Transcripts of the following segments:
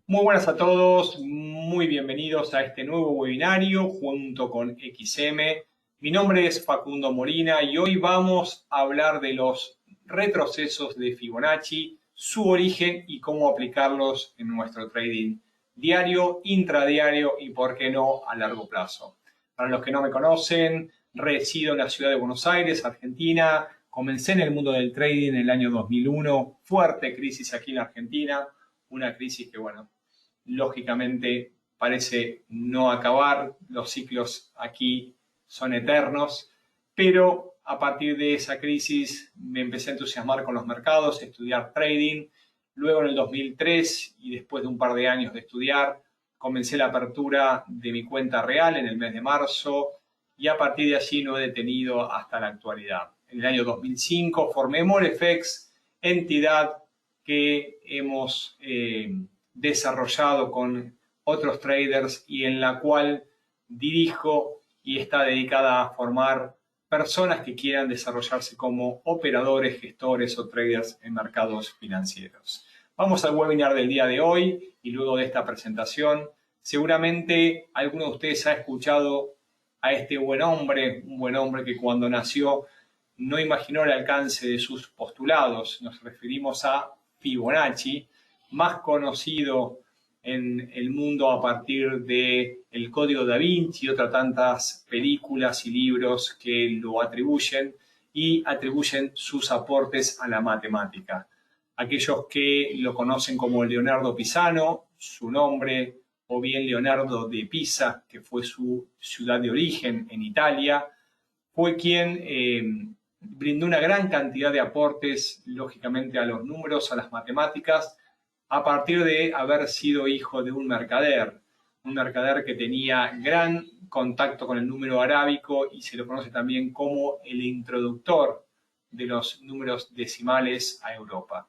Muy buenas a todos, muy bienvenidos a este nuevo webinario junto con XM. Mi nombre es Facundo Molina y hoy vamos a hablar de los retrocesos de Fibonacci, su origen y cómo aplicarlos en nuestro trading diario, intradiario y, por qué no, a largo plazo. Para los que no me conocen, resido en la ciudad de Buenos Aires, Argentina. Comencé en el mundo del trading en el año 2001, fuerte crisis aquí en Argentina, una crisis que, bueno, lógicamente parece no acabar, los ciclos aquí son eternos, pero a partir de esa crisis me empecé a entusiasmar con los mercados, a estudiar trading. Luego en el 2003 y después de un par de años de estudiar, comencé la apertura de mi cuenta real en el mes de marzo y a partir de allí no he detenido hasta la actualidad. En el año 2005 formé MoreFX, entidad que hemos desarrollado con otros traders y en la cual dirijo y está dedicada a formar personas que quieran desarrollarse como operadores, gestores o traders en mercados financieros. Vamos al webinar del día de hoy y luego de esta presentación, seguramente alguno de ustedes ha escuchado a este buen hombre, un buen hombre que cuando nació no imaginó el alcance de sus postulados. Nos referimos a Fibonacci, más conocido en el mundo a partir de El Código Da Vinci y otras tantas películas y libros que lo atribuyen y atribuyen sus aportes a la matemática. Aquellos que lo conocen como Leonardo Pisano, su nombre, o bien Leonardo de Pisa, que fue su ciudad de origen en Italia, fue quien brindó una gran cantidad de aportes, lógicamente, a los números, a las matemáticas, a partir de haber sido hijo de un mercader que tenía gran contacto con el número arábico y se lo conoce también como el introductor de los números decimales a Europa.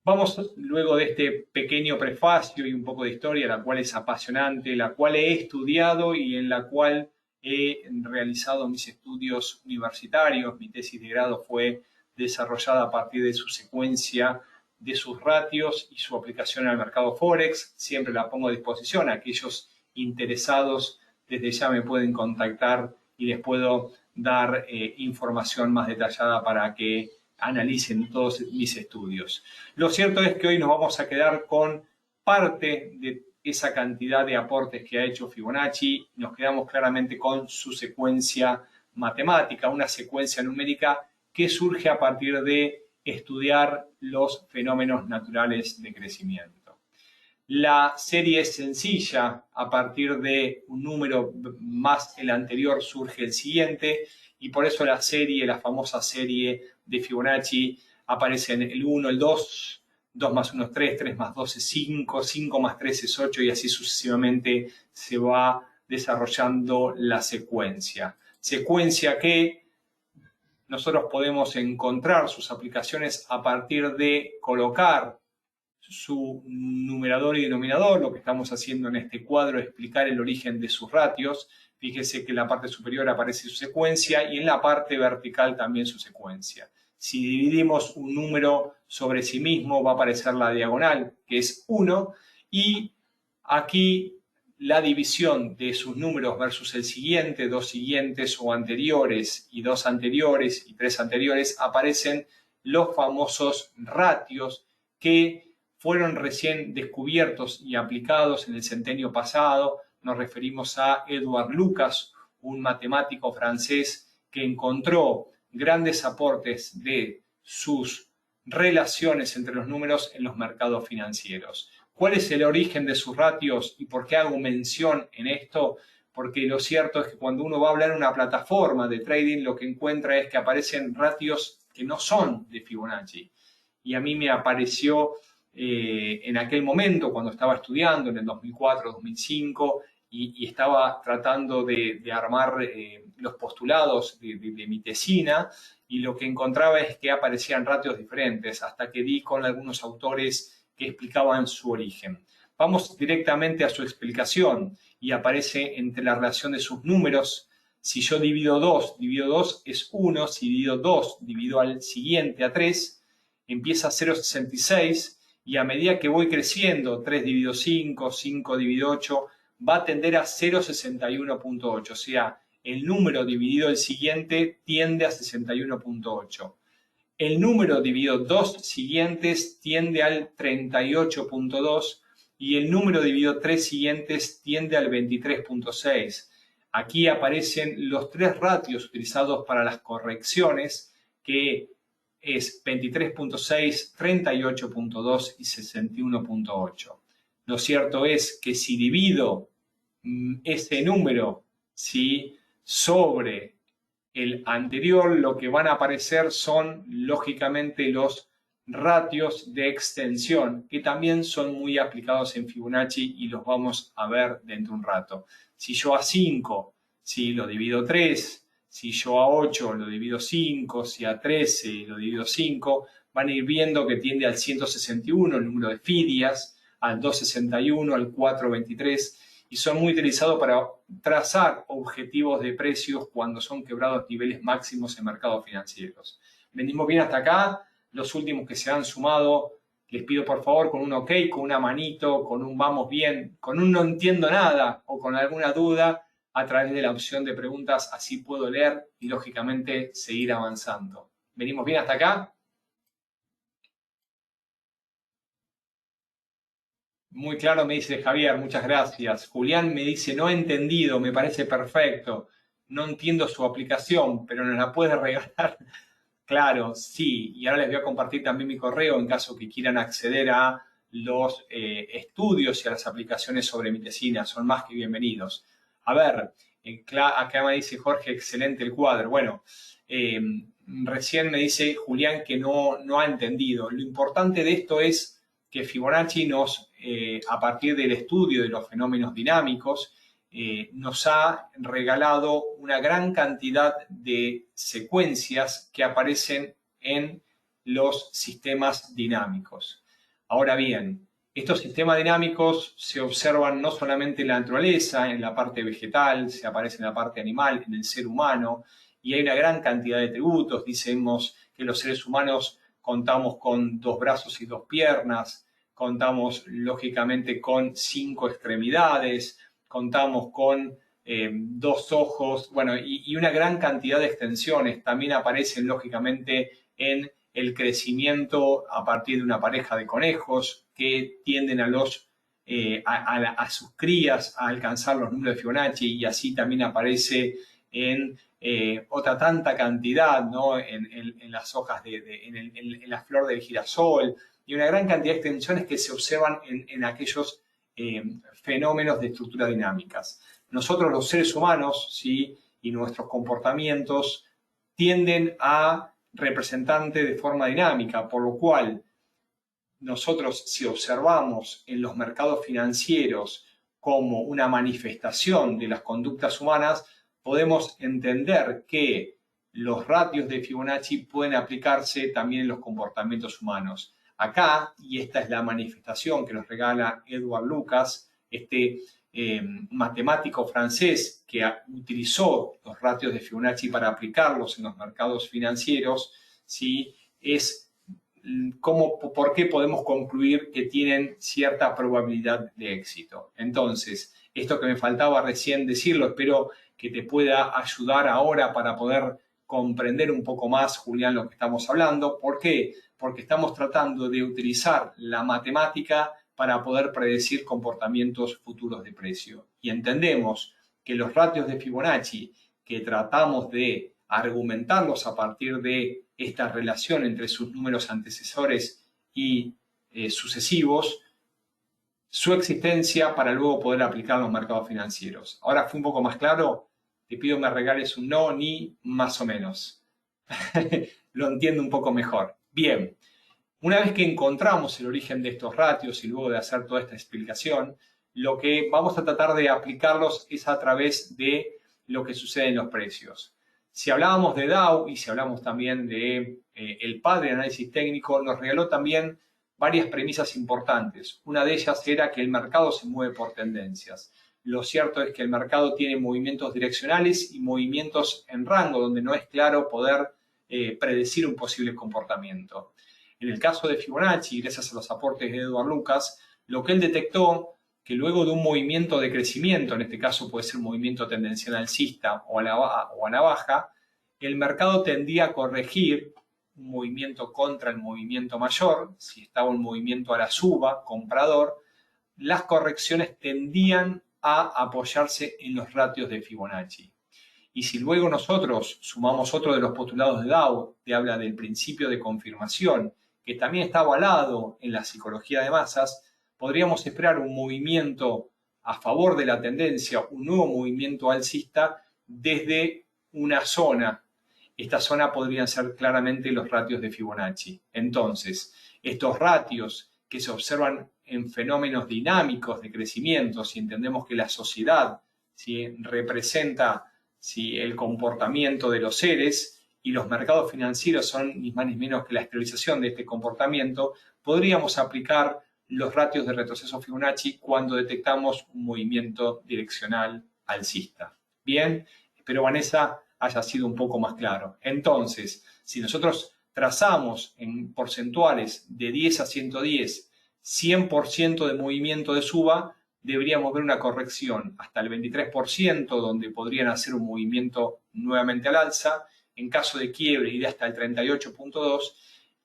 Vamos, luego de este pequeño prefacio y un poco de historia, la cual es apasionante, la cual he estudiado y en la cual he realizado mis estudios universitarios. Mi tesis de grado fue desarrollada a partir de su secuencia de sus ratios y su aplicación al mercado Forex. Siempre la pongo a disposición. Aquellos interesados desde ya me pueden contactar y les puedo dar información más detallada para que analicen todos mis estudios. Lo cierto es que hoy nos vamos a quedar con parte de esa cantidad de aportes que ha hecho Fibonacci. Nos quedamos claramente con su secuencia matemática, una secuencia numérica que surge a partir de estudiar los fenómenos naturales de crecimiento. La serie es sencilla, a partir de un número más el anterior surge el siguiente, y por eso la serie, la famosa serie de Fibonacci, aparecen el 1, el 2, 2 más 1 es 3, 3 más 2 es 5, 5 más 3 es 8 y así sucesivamente se va desarrollando la secuencia. Secuencia que nosotros podemos encontrar sus aplicaciones a partir de colocar su numerador y denominador. Lo que estamos haciendo en este cuadro es explicar el origen de sus ratios. Fíjese que en la parte superior aparece su secuencia y en la parte vertical también su secuencia. Si dividimos un número sobre sí mismo, va a aparecer la diagonal, que es 1, y aquí la división de sus números versus el siguiente, dos siguientes o anteriores, y dos anteriores y tres anteriores, aparecen los famosos ratios que fueron recién descubiertos y aplicados en el centenio pasado. Nos referimos a Edward Lucas, un matemático francés que encontró grandes aportes de sus relaciones entre los números en los mercados financieros. ¿Cuál es el origen de sus ratios y por qué hago mención en esto? Porque lo cierto es que cuando uno va a hablar en una plataforma de trading, lo que encuentra es que aparecen ratios que no son de Fibonacci. Y a mí me apareció en aquel momento, cuando estaba estudiando, en el 2004, 2005, y estaba tratando de armar los postulados de mi tesina, y lo que encontraba es que aparecían ratios diferentes, hasta que di con algunos autores que explicaban su origen. Vamos directamente a su explicación, y aparece entre la relación de sus números. Si yo divido 2 es 1, si divido 2, divido al siguiente a 3, empieza a 0,66, y a medida que voy creciendo, 3 dividido 5, 5 dividido 8, va a tender a 0,61.8, o sea, el número dividido el siguiente tiende a 61.8. El número dividido dos siguientes tiende al 38.2 y el número dividido tres siguientes tiende al 23.6. Aquí aparecen los tres ratios utilizados para las correcciones, que es 23.6, 38.2 y 61.8. Lo cierto es que si divido ese número, ¿sí?, sobre el anterior, lo que van a aparecer son, lógicamente, los ratios de extensión, que también son muy aplicados en Fibonacci y los vamos a ver dentro de un rato. Si yo a 5, si lo divido 3, si yo a 8 lo divido 5, si a 13 lo divido 5, van a ir viendo que tiende al 161, el número de Fidias, al 261, al 423, y son muy utilizados para trazar objetivos de precios cuando son quebrados niveles máximos en mercados financieros. Venimos bien hasta acá. Los últimos que se han sumado, les pido por favor con un ok, con una manito, con un vamos bien, con un no entiendo nada o con alguna duda a través de la opción de preguntas, así puedo leer y lógicamente seguir avanzando. ¿Venimos bien hasta acá? Muy claro, me dice Javier, muchas gracias. Julián me dice, no he entendido, me parece perfecto. No entiendo su aplicación, pero nos la puede regalar. Claro, sí. Y ahora les voy a compartir también mi correo en caso que quieran acceder a los estudios y a las aplicaciones sobre mi tesina. Son más que bienvenidos. A ver, acá me dice Jorge, excelente el cuadro. Bueno, eh, recién me dice Julián que no ha entendido. Lo importante de esto es que Fibonacci a partir del estudio de los fenómenos dinámicos, nos ha regalado una gran cantidad de secuencias que aparecen en los sistemas dinámicos. Ahora bien, estos sistemas dinámicos se observan no solamente en la naturaleza, en la parte vegetal, se aparece en la parte animal, en el ser humano, y hay una gran cantidad de tributos. Decimos que los seres humanos contamos con 2 brazos y 2 piernas, contamos lógicamente con 5 extremidades, contamos con 2 ojos, bueno, y una gran cantidad de extensiones. También aparecen lógicamente en el crecimiento a partir de una pareja de conejos que tienden a sus crías a alcanzar los números de Fibonacci, y así también aparece en otra tanta cantidad, ¿no?, en las hojas, en la flor del girasol, y una gran cantidad de extensiones que se observan en aquellos fenómenos de estructuras dinámicas. Nosotros los seres humanos, ¿sí?, y nuestros comportamientos tienden a representarse de forma dinámica, por lo cual nosotros, si observamos en los mercados financieros como una manifestación de las conductas humanas, podemos entender que los ratios de Fibonacci pueden aplicarse también en los comportamientos humanos. Acá, y esta es la manifestación que nos regala Edward Lucas, este matemático francés que utilizó los ratios de Fibonacci para aplicarlos en los mercados financieros, ¿sí?, es por qué podemos concluir que tienen cierta probabilidad de éxito. Entonces, esto que me faltaba recién decirlo, espero que te pueda ayudar ahora para poder comprender un poco más, Julián, lo que estamos hablando. ¿Por qué? Porque estamos tratando de utilizar la matemática para poder predecir comportamientos futuros de precio. Y entendemos que los ratios de Fibonacci, que tratamos de argumentarlos a partir de esta relación entre sus números antecesores y sucesivos, su existencia para luego poder aplicar en los mercados financieros. Ahora fue un poco más claro. Te pido me regales un no, ni más o menos. Lo entiendo un poco mejor. Bien, una vez que encontramos el origen de estos ratios y luego de hacer toda esta explicación, lo que vamos a tratar de aplicarlos es a través de lo que sucede en los precios. Si hablábamos de Dow y si hablamos también de el padre de análisis técnico, nos regaló también varias premisas importantes. Una de ellas era que el mercado se mueve por tendencias. Lo cierto es que el mercado tiene movimientos direccionales y movimientos en rango, donde no es claro poder predecir un posible comportamiento. En el caso de Fibonacci, gracias a los aportes de Edward Lucas, lo que él detectó que luego de un movimiento de crecimiento, en este caso puede ser un movimiento tendencial alcista o a la baja, el mercado tendía a corregir un movimiento contra el movimiento mayor. Si estaba un movimiento a la suba, comprador, las correcciones tendían a apoyarse en los ratios de Fibonacci. Y si luego nosotros sumamos otro de los postulados de Dow, que habla del principio de confirmación, que también está avalado en la psicología de masas, podríamos esperar un movimiento a favor de la tendencia, un nuevo movimiento alcista desde una zona. Esta zona podrían ser claramente los ratios de Fibonacci. Entonces, estos ratios que se observan en fenómenos dinámicos de crecimiento, si entendemos que la sociedad, ¿sí?, representa, ¿sí?, el comportamiento de los seres y los mercados financieros son ni más ni menos que la exteriorización de este comportamiento, podríamos aplicar los ratios de retroceso Fibonacci cuando detectamos un movimiento direccional alcista. Bien, espero, Vanessa, haya sido un poco más claro. Entonces, si nosotros trazamos en porcentuales de 10 a 110, 100% de movimiento de suba, deberíamos ver una corrección hasta el 23%, donde podrían hacer un movimiento nuevamente al alza. En caso de quiebre, iría hasta el 38.2%.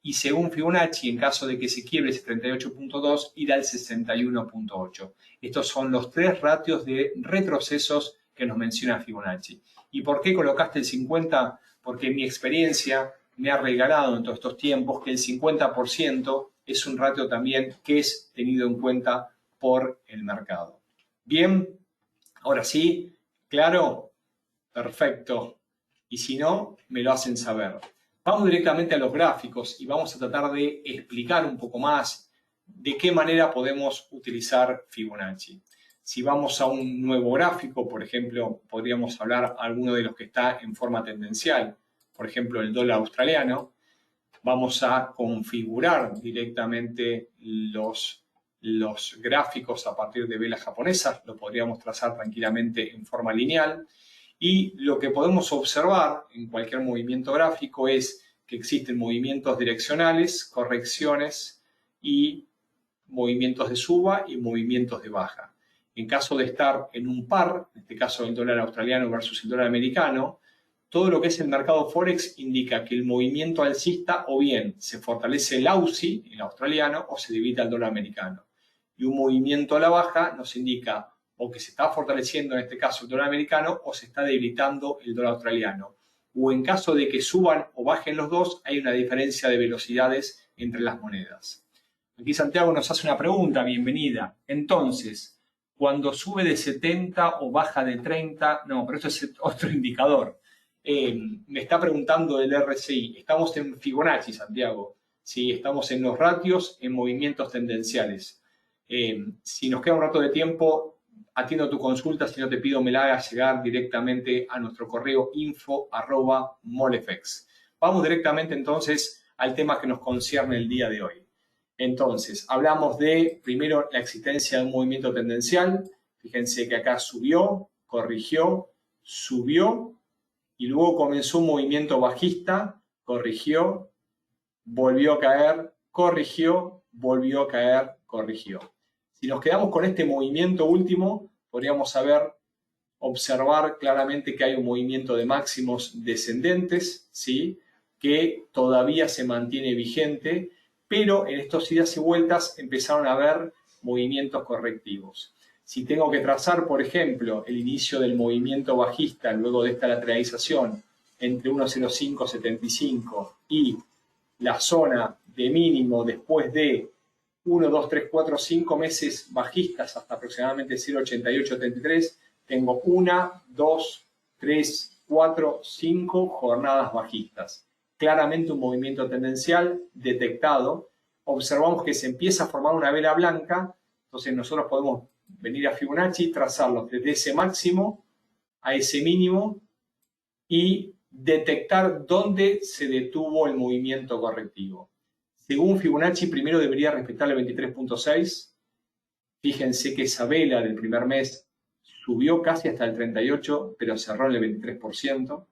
Y según Fibonacci, en caso de que se quiebre ese 38.2, irá al 61.8. Estos son los tres ratios de retrocesos que nos menciona Fibonacci. ¿Y por qué colocaste el 50? Porque mi experiencia me ha regalado en todos estos tiempos que el 50% es un ratio también que es tenido en cuenta por el mercado. Bien, ahora sí, ¿claro? Perfecto. Y si no, me lo hacen saber. Vamos directamente a los gráficos y vamos a tratar de explicar un poco más de qué manera podemos utilizar Fibonacci. Si vamos a un nuevo gráfico, por ejemplo, podríamos hablar alguno de los que está en forma tendencial, por ejemplo, el dólar australiano. Vamos a configurar directamente los gráficos a partir de velas japonesas, lo podríamos trazar tranquilamente en forma lineal. Y lo que podemos observar en cualquier movimiento gráfico es que existen movimientos direccionales, correcciones y movimientos de suba y movimientos de baja. En caso de estar en un par, en este caso el dólar australiano versus el dólar americano, todo lo que es el mercado Forex indica que el movimiento alcista o bien se fortalece el AUSI, el australiano, o se debilita el dólar americano. Y un movimiento a la baja nos indica o que se está fortaleciendo en este caso el dólar americano o se está debilitando el dólar australiano. O en caso de que suban o bajen los dos, hay una diferencia de velocidades entre las monedas. Aquí Santiago nos hace una pregunta, bienvenida. Entonces, cuando sube de 70 o baja de 30, no, pero esto es otro indicador. Me está preguntando el RSI. Estamos en Fibonacci, Santiago. Sí, estamos en los ratios en movimientos tendenciales. Si nos queda un rato de tiempo, atiendo tu consulta, si no te pido me la hagas llegar directamente a nuestro correo info@molefex. Vamos directamente entonces al tema que nos concierne el día de hoy. Entonces, hablamos de, primero, la existencia de un movimiento tendencial. Fíjense que acá subió, corrigió, subió y luego comenzó un movimiento bajista, corrigió, volvió a caer, corrigió, volvió a caer, corrigió. Si nos quedamos con este movimiento último, podríamos observar claramente que hay un movimiento de máximos descendentes, ¿sí?, que todavía se mantiene vigente, pero en estos idas y vueltas empezaron a haber movimientos correctivos. Si tengo que trazar, por ejemplo, el inicio del movimiento bajista luego de esta lateralización entre 1.0575 y la zona de mínimo después de 1, 2, 3, 4, 5 meses bajistas hasta aproximadamente 0.8873, tengo 1, 2, 3, 4, 5 jornadas bajistas. Claramente un movimiento tendencial detectado. Observamos que se empieza a formar una vela blanca, entonces nosotros podemos venir a Fibonacci, trazarlos desde ese máximo a ese mínimo y detectar dónde se detuvo el movimiento correctivo. Según Fibonacci, primero debería respetar el 23.6. Fíjense que esa vela del primer mes subió casi hasta el 38, pero cerró en el 23%.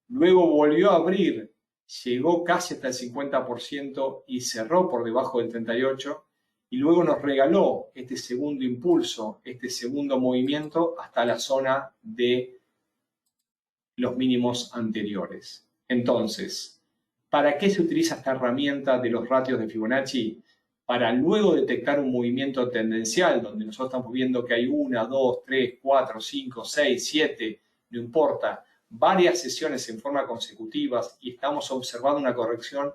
Luego volvió a abrir llegó casi hasta el 50% y cerró por debajo del 38%, y luego nos regaló este segundo impulso, este segundo movimiento hasta la zona de los mínimos anteriores. Entonces, ¿para qué se utiliza esta herramienta de los ratios de Fibonacci? Para luego detectar un movimiento tendencial, donde nosotros estamos viendo que hay 1, 2, 3, 4, 5, 6, 7, no importa, varias sesiones en forma consecutivas y estamos observando una corrección,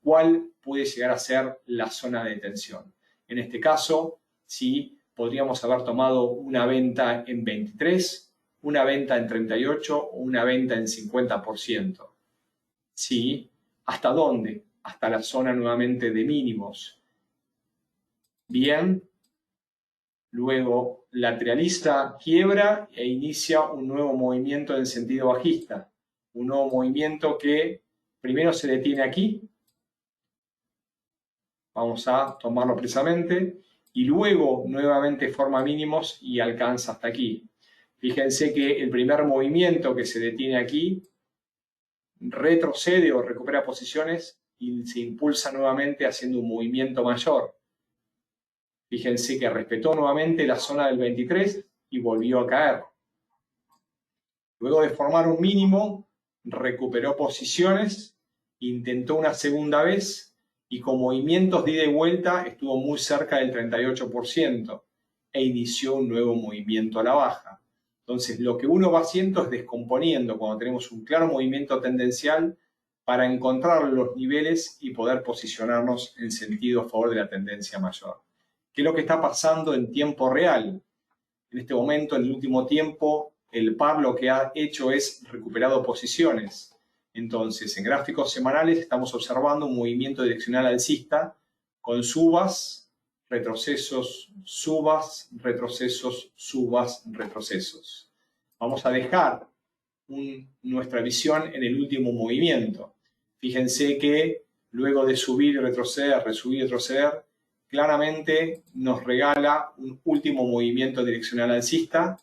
¿cuál puede llegar a ser la zona de tensión? En este caso, sí, podríamos haber tomado una venta en 23, una venta en 38 o una venta en 50%. ¿Sí? ¿Hasta dónde? Hasta la zona nuevamente de mínimos. Bien. Luego lateraliza, quiebra e inicia un nuevo movimiento en sentido bajista. Un nuevo movimiento que primero se detiene aquí. Vamos a tomarlo precisamente. Y luego nuevamente forma mínimos y alcanza hasta aquí. Fíjense que el primer movimiento que se detiene aquí retrocede o recupera posiciones y se impulsa nuevamente haciendo un movimiento mayor. Fíjense que respetó nuevamente la zona del 23 y volvió a caer. Luego de formar un mínimo, recuperó posiciones, intentó una segunda vez y con movimientos de ida y vuelta estuvo muy cerca del 38% e inició un nuevo movimiento a la baja. Entonces, lo que uno va haciendo es descomponiendo cuando tenemos un claro movimiento tendencial para encontrar los niveles y poder posicionarnos en sentido a favor de la tendencia mayor. ¿Qué es lo que está pasando en tiempo real? En este momento, en el último tiempo, el par lo que ha hecho es recuperado posiciones. Entonces, en gráficos semanales estamos observando un movimiento direccional alcista con subas, retrocesos, subas, retrocesos, subas, retrocesos. Vamos a dejar nuestra visión en el último movimiento. Fíjense que luego de subir y retroceder, resubir y retroceder, claramente nos regala un último movimiento direccional alcista,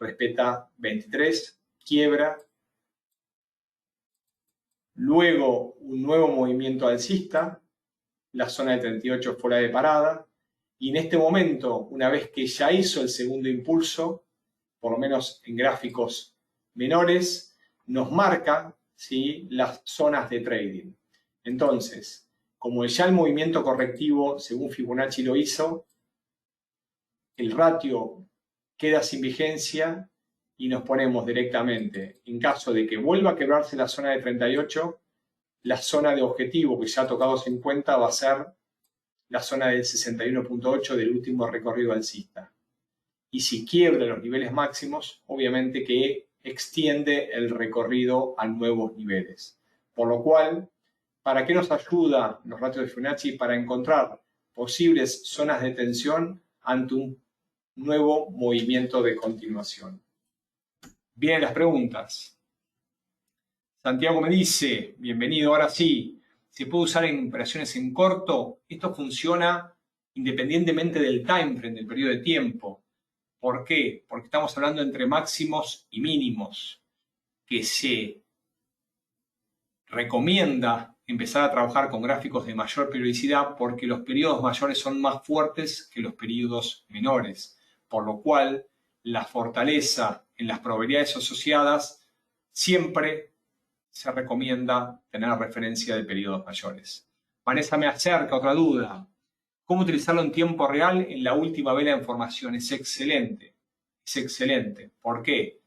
respeta 23, quiebra, luego un nuevo movimiento alcista, la zona de 38 fuera de parada, y en este momento, una vez que ya hizo el segundo impulso, por lo menos en gráficos menores, nos marca, ¿sí?, las zonas de trading. Entonces, como ya el movimiento correctivo, según Fibonacci lo hizo, el ratio queda sin vigencia y nos ponemos directamente, en caso de que vuelva a quebrarse la zona de 38, la zona de objetivo que ya ha tocado 50 va a ser la zona del 61.8 del último recorrido alcista. Y si quiebra los niveles máximos, obviamente que extiende el recorrido a nuevos niveles. Por lo cual, ¿para qué nos ayuda los ratios de Fibonacci? Para encontrar posibles zonas de tensión ante un nuevo movimiento de continuación. Vienen las preguntas. Santiago me dice, bienvenido, ahora sí, ¿se puede usar en operaciones en corto? Esto funciona independientemente del time frame, del periodo de tiempo. ¿Por qué? Porque estamos hablando entre máximos y mínimos, que se recomienda empezar a trabajar con gráficos de mayor periodicidad porque los periodos mayores son más fuertes que los periodos menores, por lo cual la fortaleza en las probabilidades asociadas siempre se recomienda tener referencia de periodos mayores. Vanessa me acerca otra duda. ¿Cómo utilizarlo en tiempo real en la última vela en formación? Es excelente. Es excelente. ¿Por qué?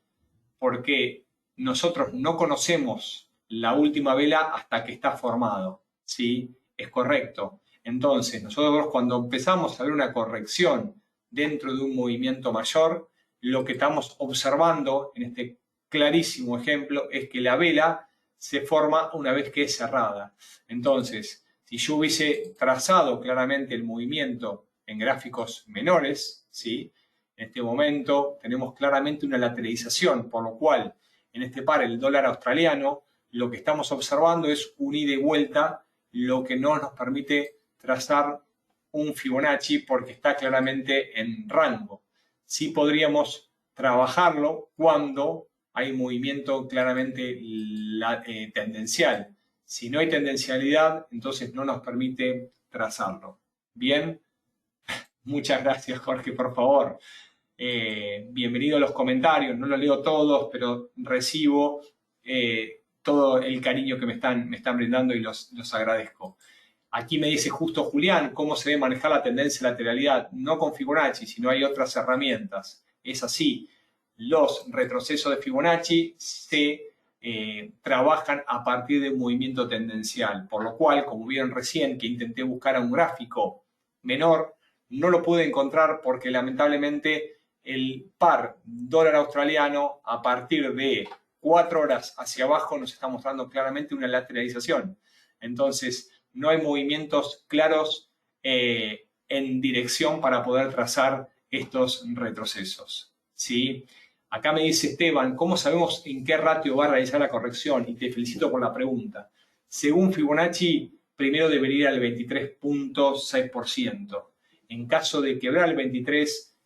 Porque nosotros no conocemos la última vela hasta que está formado. ¿Sí? Es correcto. Entonces, nosotros cuando empezamos a ver una corrección dentro de un movimiento mayor, lo que estamos observando en este clarísimo ejemplo es que la vela se forma una vez que es cerrada. Entonces, si yo hubiese trazado claramente el movimiento en gráficos menores, ¿sí?, en este momento tenemos claramente una lateralización, por lo cual en este par, el dólar australiano, lo que estamos observando es un ida y vuelta, lo que no nos permite trazar un Fibonacci porque está claramente en rango. Sí podríamos trabajarlo cuando hay movimiento claramente tendencial. Si no hay tendencialidad, entonces no nos permite trazarlo. Bien, muchas gracias, Jorge, por favor. Bienvenido a los comentarios, no los leo todos, pero recibo todo el cariño que me están brindando y los agradezco. Aquí me dice justo Julián, ¿cómo se debe manejar la tendencia a lateralidad? No con Fibonacci, sino hay otras herramientas. Es así, los retrocesos de Fibonacci se trabajan a partir de un movimiento tendencial, por lo cual, como vieron recién, que intenté buscar a un gráfico menor, no lo pude encontrar porque lamentablemente el par dólar australiano a partir de 4 horas hacia abajo nos está mostrando claramente una lateralización. Entonces, no hay movimientos claros en dirección para poder trazar estos retrocesos, ¿sí? Acá me dice Esteban, ¿cómo sabemos en qué ratio va a realizar la corrección? Y te felicito por la pregunta. Según Fibonacci, primero debería ir al 23.6%. En caso de quebrar el 23,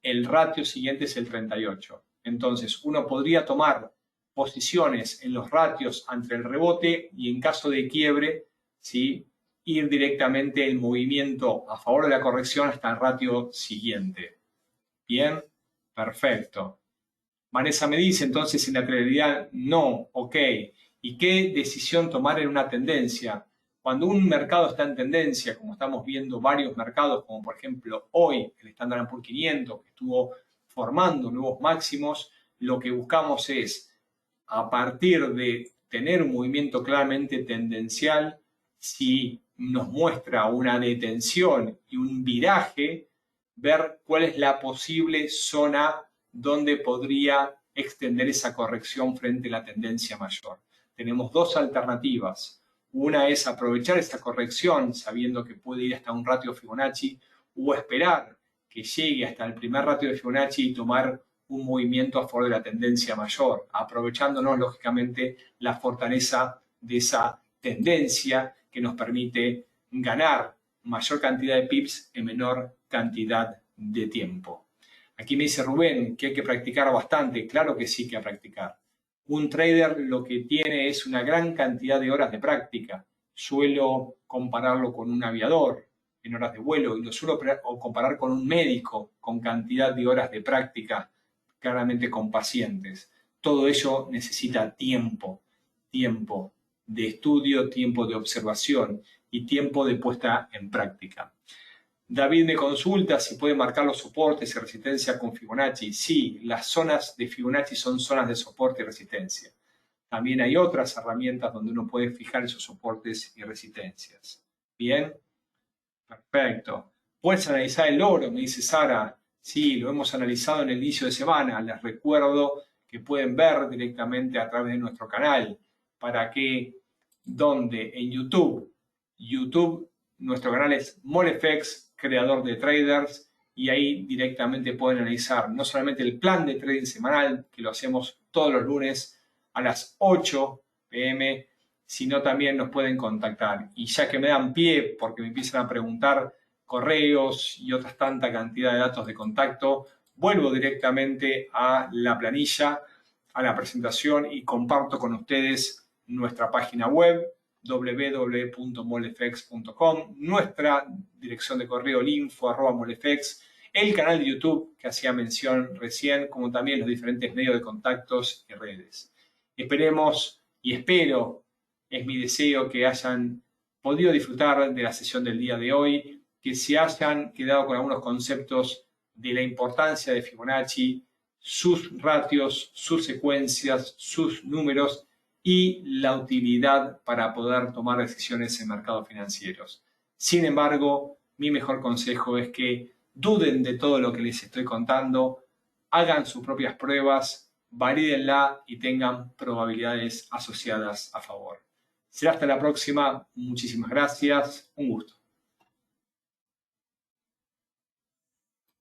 el ratio siguiente es el 38. Entonces, uno podría tomar posiciones en los ratios ante el rebote y en caso de quiebre, ¿sí?, ir directamente el movimiento a favor de la corrección hasta el ratio siguiente. Bien, perfecto. Vanessa me dice, entonces, en la lateralidad, no, ok. ¿Y qué decisión tomar en una tendencia? Cuando un mercado está en tendencia, como estamos viendo varios mercados, como por ejemplo hoy el Standard & Poor's 500, que estuvo formando nuevos máximos, lo que buscamos es, a partir de tener un movimiento claramente tendencial, si nos muestra una detención y un viraje, ver cuál es la posible zona donde podría extender esa corrección frente a la tendencia mayor. Tenemos dos alternativas. Una es aprovechar esta corrección sabiendo que puede ir hasta un ratio Fibonacci o esperar que llegue hasta el primer ratio de Fibonacci y tomar un movimiento a favor de la tendencia mayor, aprovechándonos lógicamente la fortaleza de esa tendencia que nos permite ganar mayor cantidad de pips en menor cantidad de tiempo. Aquí me dice Rubén que hay que practicar bastante. Claro que sí que hay que practicar. Un trader lo que tiene es una gran cantidad de horas de práctica. Suelo compararlo con un aviador en horas de vuelo y lo suelo comparar con un médico con cantidad de horas de práctica, claramente con pacientes. Todo ello necesita tiempo de estudio, tiempo de observación y tiempo de puesta en práctica. David me consulta si puede marcar los soportes y resistencia con Fibonacci. Sí, las zonas de Fibonacci son zonas de soporte y resistencia. También hay otras herramientas donde uno puede fijar esos soportes y resistencias. Bien, perfecto. ¿Puedes analizar el oro? Me dice Sara. Sí, lo hemos analizado en el inicio de semana. Les recuerdo que pueden ver directamente a través de nuestro canal. ¿Para qué? ¿Dónde? En YouTube. Nuestro canal es MoleFX, creador de traders, y ahí directamente pueden analizar no solamente el plan de trading semanal, que lo hacemos todos los lunes a las 8 p.m., sino también nos pueden contactar. Y ya que me dan pie, porque me empiezan a preguntar correos y otras tanta cantidad de datos de contacto, vuelvo directamente a la planilla, a la presentación y comparto con ustedes nuestra página web, www.molefx.com, nuestra dirección de correo info@molefx, el canal de YouTube que hacía mención recién, como también los diferentes medios de contactos y redes. Esperemos y espero, es mi deseo, que hayan podido disfrutar de la sesión del día de hoy, que se hayan quedado con algunos conceptos de la importancia de Fibonacci, sus ratios, sus secuencias, sus números y la utilidad para poder tomar decisiones en mercados financieros. Sin embargo, mi mejor consejo es que duden de todo lo que les estoy contando, hagan sus propias pruebas, valídenla y tengan probabilidades asociadas a favor. Será hasta la próxima. Muchísimas gracias. Un gusto.